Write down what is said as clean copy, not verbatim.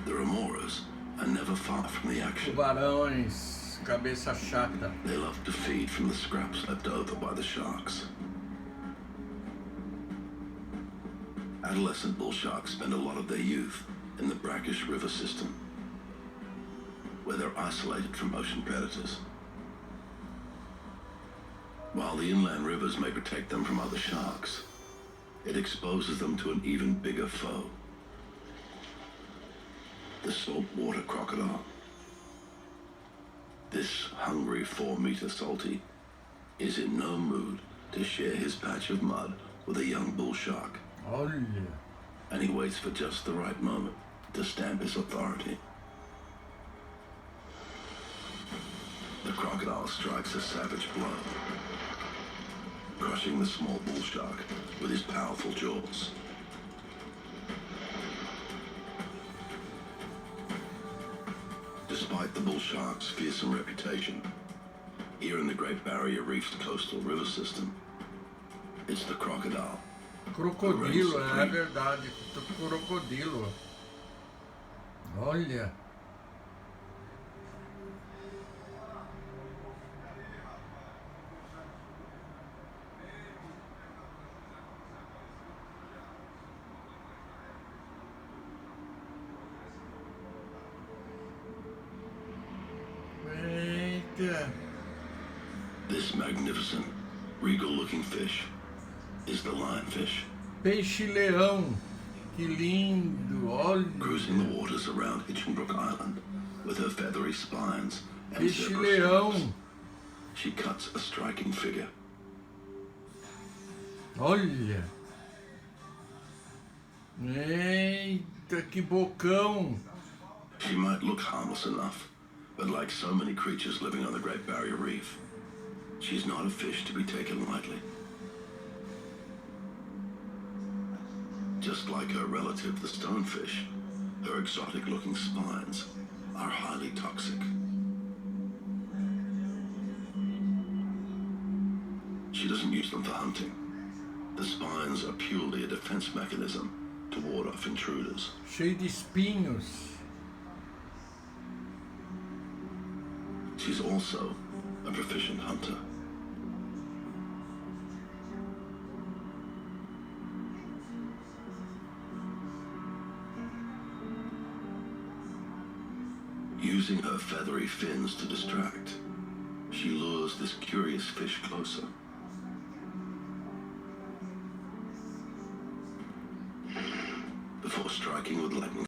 The remoras are never far from the action. Tubarões, cabeça chata. They love to feed from the scraps left over by the sharks. Adolescent bull sharks spend a lot of their youth in the brackish river system, where they're isolated from ocean predators. While the inland rivers may protect them from other sharks, it exposes them to an even bigger foe, the saltwater crocodile. This hungry 4-meter salty is in no mood to share his patch of mud with a young bull shark. Olha. And he waits for just the right moment to stamp his authority. The crocodile strikes a savage blow, crushing the small bull shark with his powerful jaws. Despite the bull shark's fearsome reputation, here in the Great Barrier Reef's coastal river system, it's the crocodile. Crocodilo, é verdade. Crocodilo. Olha. Eita. This magnificent, regal-looking fish is the lionfish. Peixe-leão. Que lindo, olha. Cruising the waters around Hinchinbrook Island with her feathery spines and zebra Peixe-leão. stripes, she cuts a striking figure. Olha. Eita, que bocão. She might look harmless enough, but like so many creatures living on the Great Barrier Reef, she's not a fish to be taken lightly. Just like her relative, the stonefish, her exotic-looking spines are highly toxic. She doesn't use them for hunting. The spines are purely a defense mechanism to ward off intruders. Cheio de espinhos. She's also a proficient hunter. Using her feathery fins to distract, she lures this curious fish closer. Before striking with lightning